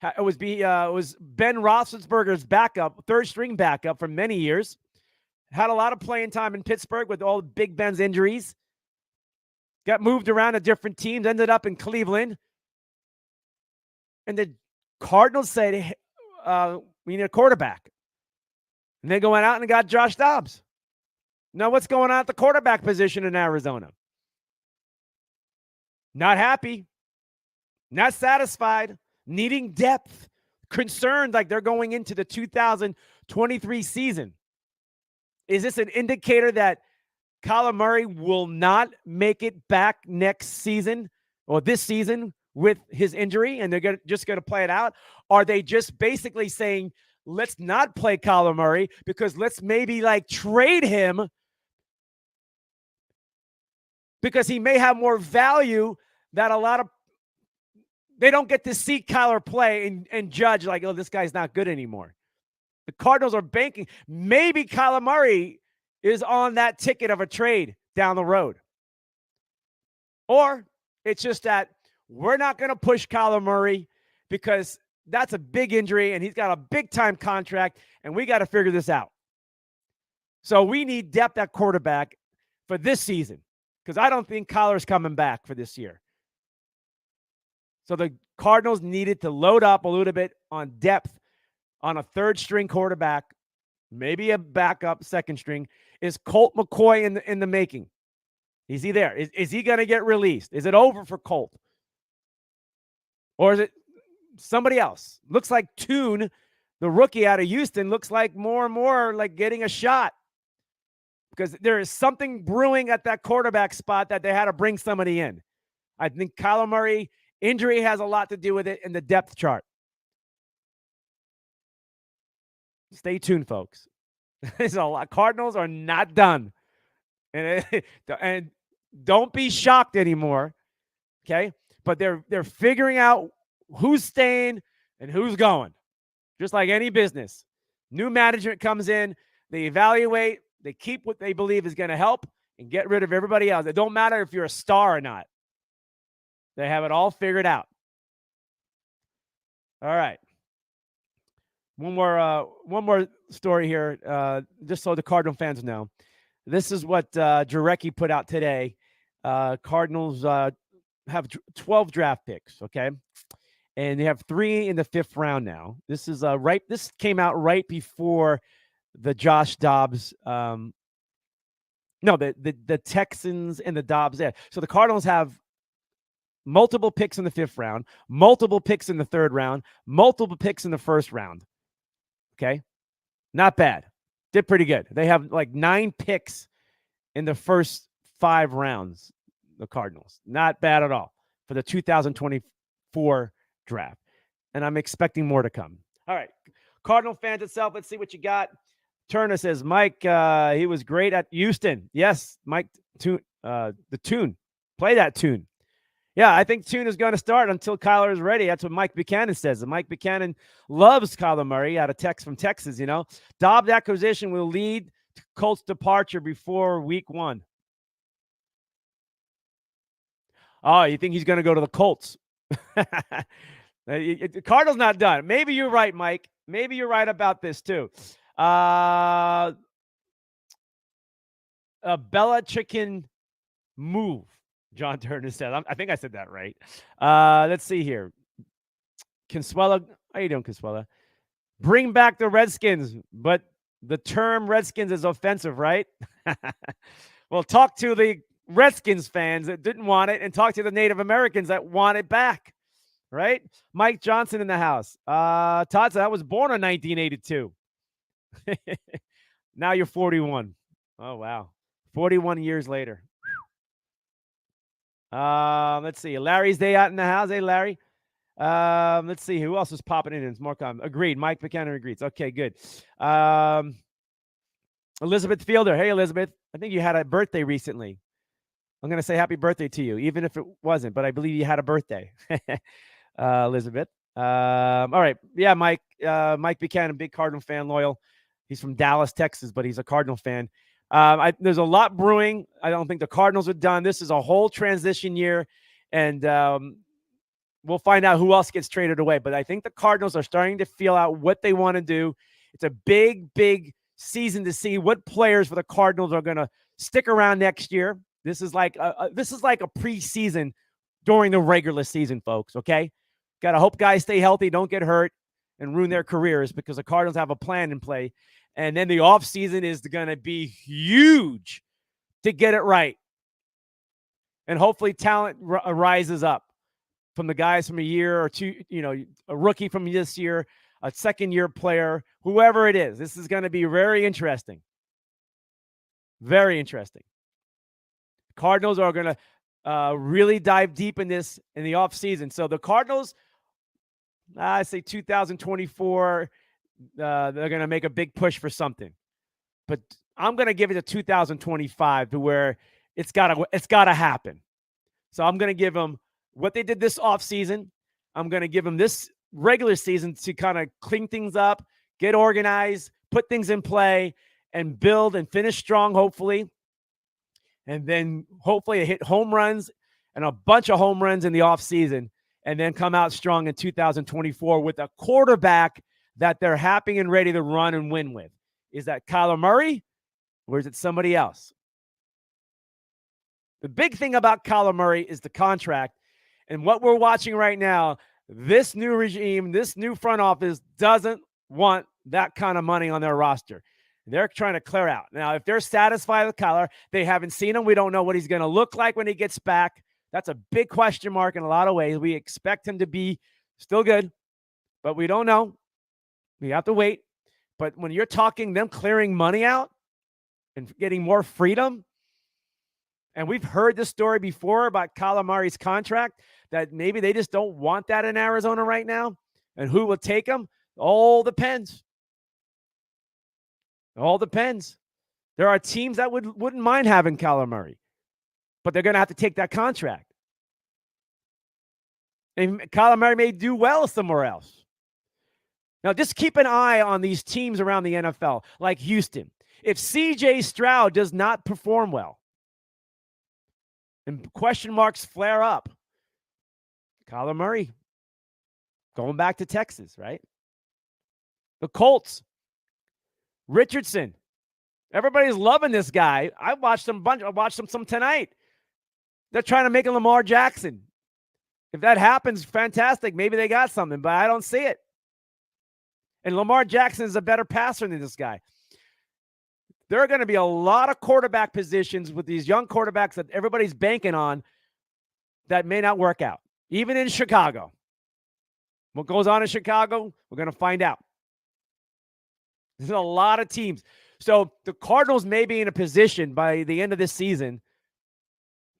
It was Ben Roethlisberger's backup, 3rd-string backup for many years. Had a lot of playing time in Pittsburgh with all Big Ben's injuries. Got moved around to different teams, ended up in Cleveland. And the Cardinals said, hey, we need a quarterback. And they went out and got Josh Dobbs. Now what's going on at the quarterback position in Arizona? Not happy. Not satisfied. Needing depth. Concerned like they're going into the 2023 season. Is this an indicator that Kyler Murray will not make it back next season or this season with his injury and they're just going to play it out? Are they just basically saying, let's not play Kyler Murray because let's maybe like trade him because he may have more value that a lot of they don't get to see Kyler play and judge like, oh, this guy's not good anymore. The Cardinals are banking. Maybe Kyler Murray is on that ticket of a trade down the road. Or it's just that we're not going to push Kyler Murray because that's a big injury and he's got a big-time contract, and we got to figure this out. So we need depth at quarterback for this season because I don't think Kyler's coming back for this year. So the Cardinals needed to load up a little bit on depth on a 3rd-string quarterback, maybe a backup 2nd string. Is Colt McCoy in the making? Is he there? Is he going to get released? Is it over for Colt? Or is it somebody else? Looks like Tune, the rookie out of Houston, looks like more and more like getting a shot because there is something brewing at that quarterback spot that they had to bring somebody in. I think Kyler Murray injury has a lot to do with it in the depth chart. Stay tuned, folks. There's a lot. Cardinals are not done. And don't be shocked anymore. Okay? But they're figuring out who's staying and who's going. Just like any business. New management comes in, they evaluate, they keep what they believe is going to help and get rid of everybody else. It don't matter if you're a star or not. They have it all figured out. All right. One more story here, just so the Cardinal fans know. This is what Jarecki put out today. Cardinals have 12 draft picks, okay? And they have 3 in the 5th round now. This is this came out right before the Josh Dobbs the Texans and the Dobbs there. So the Cardinals have multiple picks in the 5th round, multiple picks in the 3rd round, multiple picks in the 1st round. Okay. Not bad. Did pretty good. They have like 9 picks in the first 5 rounds, the Cardinals. Not bad at all for the 2024 draft. And I'm expecting more to come. All right. Cardinal fans itself, let's see what you got. Turner says, Mike, he was great at Houston. Yes, Mike, the Tune. Play that Tune. Yeah, I think Tune is going to start until Kyler is ready. That's what Mike Buchanan says. And Mike Buchanan loves Kyler Murray out of from Texas, you know. Dobbs acquisition will lead to Colts departure before week 1. Oh, you think he's going to go to the Colts? The Cardinals not done. Maybe you're right, Mike. Maybe you're right about this too. A Bella Chicken move. John Turner said, I think I said that right. Let's see here. Consuelo How you doing, Caswella? Bring back the Redskins, but the term Redskins is offensive, right? Well, talk to the Redskins fans that didn't want it and talk to the Native Americans that want it back, right? Mike Johnson in the house. Todd said, I was born in 1982. Now you're 41. Oh, wow. 41 years later. Let's see. Larry's day out in the house. Hey, Larry. Let's see who else is popping in. It's more common. Agreed. Mike Buchanan agrees. Okay, good. Elizabeth Fielder. Hey, Elizabeth. I think you had a birthday recently. I'm going to say happy birthday to you, even if it wasn't, but I believe you had a birthday. Elizabeth. All right. Yeah, Mike. Mike Buchanan, big Cardinal fan, loyal. He's from Dallas, Texas, but he's a Cardinal fan. There's a lot brewing. I don't think the Cardinals are done. This is a whole transition year, and we'll find out who else gets traded away. But I think the Cardinals are starting to feel out what they want to do. It's a big, big season to see what players for the Cardinals are going to stick around next year. This is like a preseason during the regular season, folks. Okay, got to hope guys stay healthy, don't get hurt, and ruin their careers, because the Cardinals have a plan in play. And then the offseason is going to be huge to get it right. And hopefully talent rises up from the guys from a year or two, a rookie from this year, a second-year player, whoever it is. This is going to be very interesting. Very interesting. Cardinals are going to really dive deep in this in the offseason. So the Cardinals, I say 2024, they're going to make a big push for something. But I'm going to give it to 2025 to where it's got to happen. So I'm going to give them what they did this offseason. I'm going to give them this regular season to kind of clean things up, get organized, put things in play, and build and finish strong, hopefully. And then hopefully hit home runs and a bunch of home runs in the offseason, and then come out strong in 2024 with a quarterback that they're happy and ready to run and win with. Is that Kyler Murray, or is it somebody else? The big thing about Kyler Murray is the contract. And what we're watching right now, this new regime, this new front office doesn't want that kind of money on their roster. They're trying to clear out. Now, if they're satisfied with Kyler, they haven't seen him. We don't know what he's going to look like when he gets back. That's a big question mark in a lot of ways. We expect him to be still good, but we don't know. We have to wait. But when you're talking them clearing money out and getting more freedom, and we've heard this story before about Kyler Murray's contract, that maybe they just don't want that in Arizona right now. And who will take him? All depends. All depends. There are teams that wouldn't mind having Kyler Murray, but they're going to have to take that contract. And Kyler Murray may do well somewhere else. Now, just keep an eye on these teams around the NFL, like Houston. If C.J. Stroud does not perform well and question marks flare up, Kyler Murray going back to Texas, right? The Colts, Richardson. Everybody's loving this guy. I watched him some tonight. They're trying to make him Lamar Jackson. If that happens, fantastic. Maybe they got something, but I don't see it. And Lamar Jackson is a better passer than this guy. There are going to be a lot of quarterback positions with these young quarterbacks that everybody's banking on that may not work out, even in Chicago. What goes on in Chicago, we're going to find out. There's a lot of teams. So the Cardinals may be in a position by the end of this season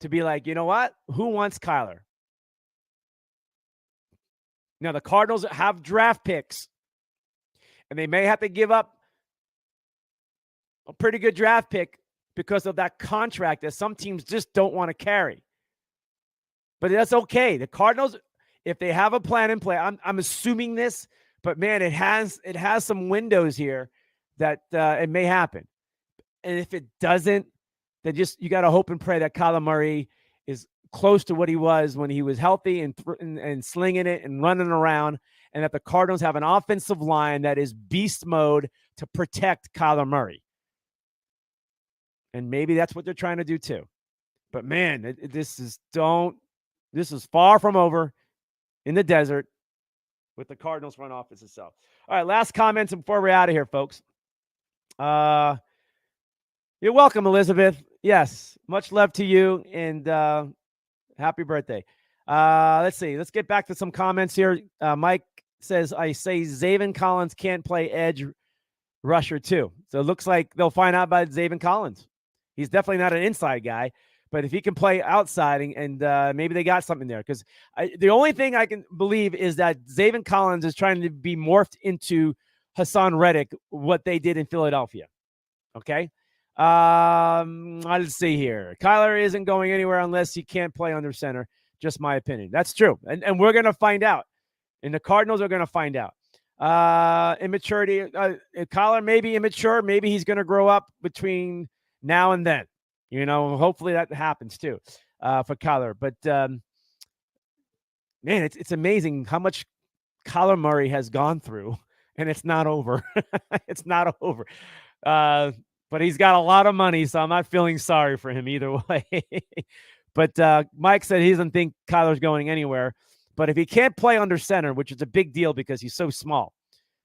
to be like, you know what? Who wants Kyler? Now, the Cardinals have draft picks, and they may have to give up a pretty good draft pick because of that contract that some teams just don't want to carry. But that's okay. The Cardinals, if they have a plan in play, I'm assuming this, but man, it has some windows here that it may happen. And if it doesn't, then just you got to hope and pray that Kyler Murray is close to what he was when he was healthy and slinging it and running around, and that the Cardinals have an offensive line that is beast mode to protect Kyler Murray. And maybe that's what they're trying to do too. But man, this is far from over in the desert. with the Cardinals front office itself. All right, last comments before we're out of here, folks. You're welcome, Elizabeth. Yes, much love to you, and happy birthday. Let's see. Let's get back to some comments here. Mike says, I say Zaven Collins can't play edge rusher too. So it looks like they'll find out about Zaven Collins. He's definitely not an inside guy, but if he can play outside and maybe they got something there. Because the only thing I can believe is that Zaven Collins is trying to be morphed into Hassan Reddick, what they did in Philadelphia. Okay. Let's see here. Kyler isn't going anywhere unless he can't play under center. Just my opinion. That's true. And we're going to find out. And the Cardinals are going to find out. Immaturity. Kyler may be immature. Maybe he's going to grow up between now and then. Hopefully that happens too for Kyler. But, man, it's amazing how much Kyler Murray has gone through, and it's not over. It's not over. But he's got a lot of money, so I'm not feeling sorry for him either way. But Mike said he doesn't think Kyler's going anywhere. But if he can't play under center, which is a big deal because he's so small,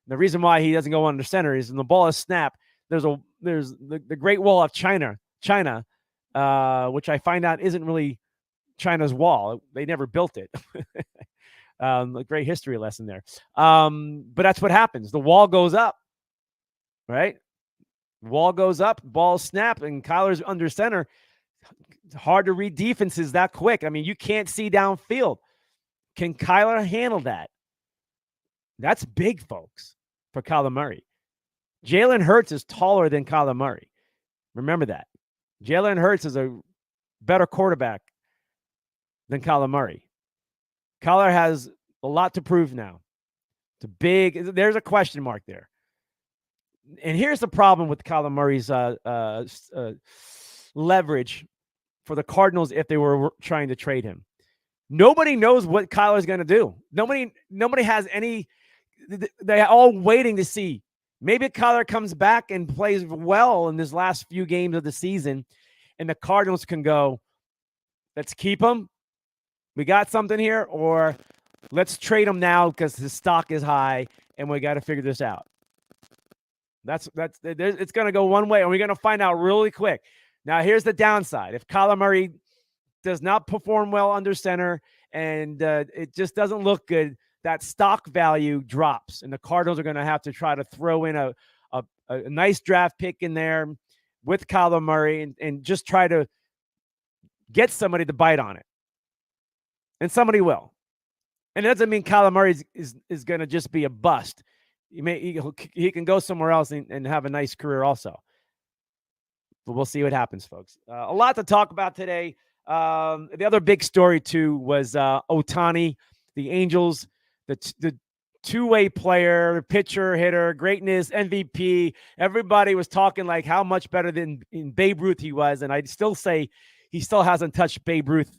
the reason why he doesn't go under center is when the ball is snapped, there's the Great Wall of China, which I find out isn't really China's wall. They never built it. A great history lesson there. But that's what happens. The wall goes up, right? Wall goes up, ball snap, and Kyler's under center. It's hard to read defenses that quick. I mean, you can't see downfield. Can Kyler handle that? That's big, folks, for Kyler Murray. Jalen Hurts is taller than Kyler Murray. Remember that. Jalen Hurts is a better quarterback than Kyler Murray. Kyler has a lot to prove now. There's a question mark there. And here's the problem with Kyler Murray's leverage for the Cardinals if they were trying to trade him. Nobody knows what Kyler's going to do. Nobody has any. They're all waiting to see. Maybe Kyler comes back and plays well in his last few games of the season, and the Cardinals can go, let's keep him. We got something here, or let's trade him now because his stock is high, and we got to figure this out. It's going to go one way, and we're going to find out really quick. Now, here's the downside. If Kyler Murray does not perform well under center and it just doesn't look good, that stock value drops, and the Cardinals are going to have to try to throw in a nice draft pick in there with Kyler Murray and just try to get somebody to bite on it. And somebody will. And it doesn't mean Kyler Murray is going to just be a bust. He can go somewhere else and have a nice career also. But we'll see what happens, folks. A lot to talk about today. The other big story, too, was Ohtani, the Angels, the two-way player, pitcher, hitter, greatness, MVP. Everybody was talking like how much better than in Babe Ruth he was. And I'd still say he still hasn't touched Babe Ruth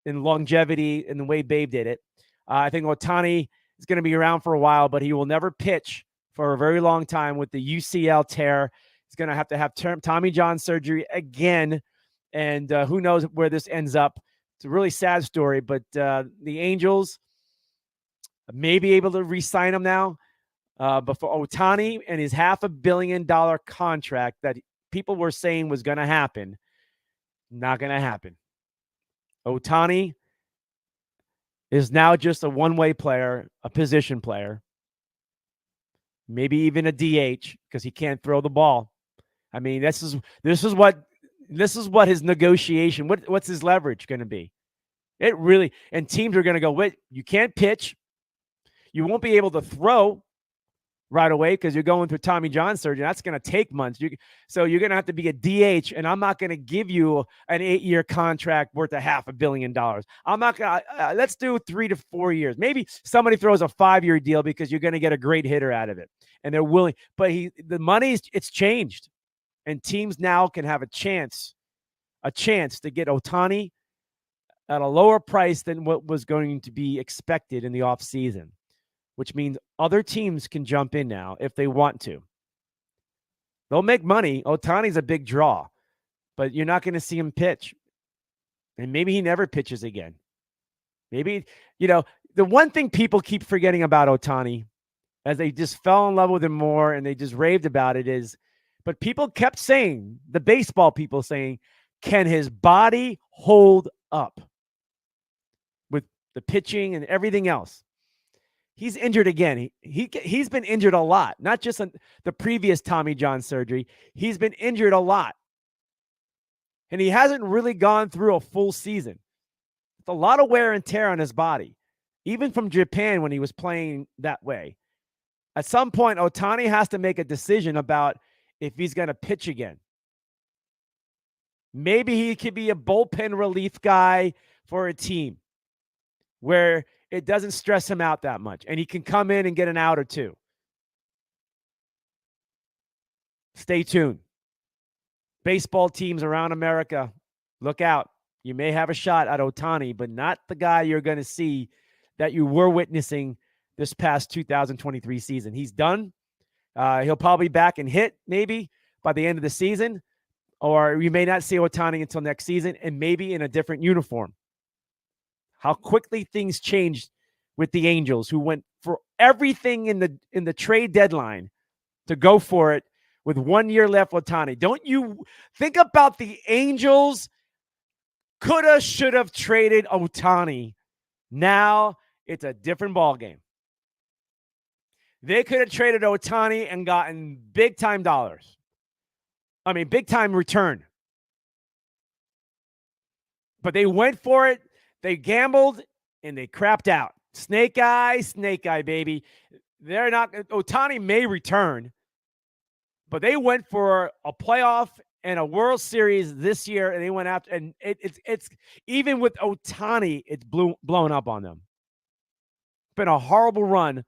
in longevity in the way Babe did it. I think Ohtani is going to be around for a while, but he will never pitch for a very long time with the UCL tear. He's going to have Tommy John surgery again, and who knows where this ends up. It's a really sad story, but the Angels may be able to re-sign him now. But for Ohtani and his $500 million contract that people were saying was going to happen, not going to happen. Ohtani is now just a one-way player, a position player, maybe even a DH because he can't throw the ball. I mean, this is what his negotiation. What's his leverage going to be? It really, and teams are going to go, wait, you can't pitch, you won't be able to throw right away because you're going through Tommy John surgery. That's going to take months. So you're going to have to be a DH, and I'm not going to give you an 8-year contract worth $500 million. I'm not going to. Let's do 3 to 4 years. Maybe somebody throws a 5-year deal because you're going to get a great hitter out of it, and they're willing. But the money it's changed, and teams now can have a chance to get Ohtani at a lower price than what was going to be expected in the offseason, which means other teams can jump in now if they want to. They'll make money. Ohtani's a big draw, but you're not going to see him pitch. And maybe he never pitches again. Maybe, the one thing people keep forgetting about Ohtani, as they just fell in love with him more and they just raved about it, is, but people kept saying, the baseball people saying, can his body hold up with the pitching and everything else? He's injured again. He's been injured a lot, not just on the previous Tommy John surgery. He's been injured a lot. And he hasn't really gone through a full season. It's a lot of wear and tear on his body, even from Japan when he was playing that way. At some point, Ohtani has to make a decision about if he's going to pitch again. Maybe he could be a bullpen relief guy for a team where it doesn't stress him out that much, and he can come in and get an out or two. Stay tuned. Baseball teams around America, look out. You may have a shot at Ohtani, but not the guy you're going to see that you were witnessing this past 2023 season. He's done. He'll probably be back and hit maybe by the end of the season, or you may not see Ohtani until next season, and maybe in a different uniform. How quickly things changed with the Angels, who went for everything in the trade deadline to go for it with 1 year left. Ohtani, don't you think about the Angels? Coulda, should have traded Ohtani. Now it's a different ball game. They could have traded Ohtani and gotten big time dollars. I mean, big time return. But they went for it. They gambled and they crapped out. Snake eye, baby. They're not. Ohtani may return, but they went for a playoff and a World Series this year, and they went after. And it's even with Ohtani, it's blown up on them. It's been a horrible run,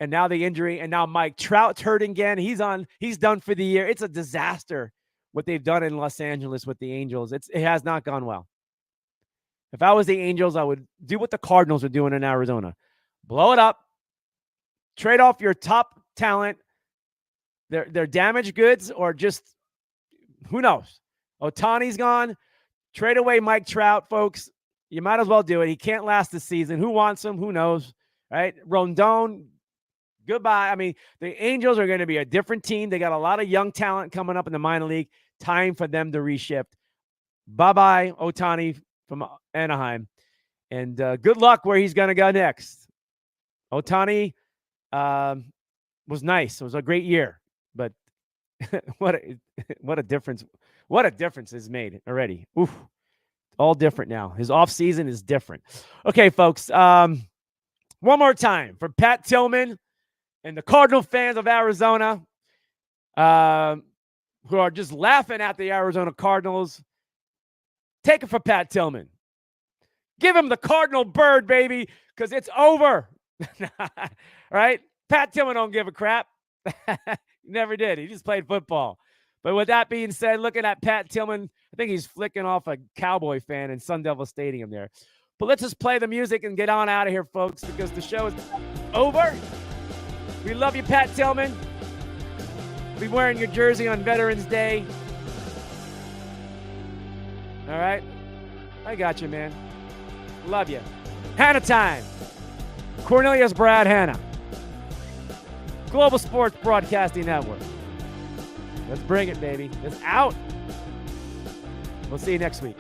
and now the injury, and now Mike Trout's hurt again. He's done for the year. It's a disaster what they've done in Los Angeles with the Angels. It has not gone well. If I was the Angels, I would do what the Cardinals are doing in Arizona. Blow it up. Trade off your top talent. They're damaged goods, or just, who knows? Ohtani's gone. Trade away Mike Trout, folks. You might as well do it. He can't last the season. Who wants him? Who knows? Right? Rondon, goodbye. I mean, the Angels are going to be a different team. They got a lot of young talent coming up in the minor league. Time for them to reshift. Bye-bye, Ohtani from Anaheim. And good luck where he's going to go next. Ohtani was nice. It was a great year. But what a difference. What a difference is made already. Oof. All different now. His offseason is different. Okay, folks. One more time for Pat Tillman and the Cardinal fans of Arizona who are just laughing at the Arizona Cardinals. Take it for Pat Tillman. Give him the Cardinal bird, baby, because it's over. Right? Pat Tillman don't give a crap. Never did. He just played football. But with that being said, looking at Pat Tillman, I think he's flicking off a Cowboy fan in Sun Devil Stadium there. But let's just play the music and get on out of here, folks, because the show is over. We love you, Pat Tillman. Be wearing your jersey on Veterans Day. All right? I got you, man. Love you. Hanna Time. Cornelius Brad Hanna. Global Sports Broadcasting Network. Let's bring it, baby. It's out. We'll see you next week.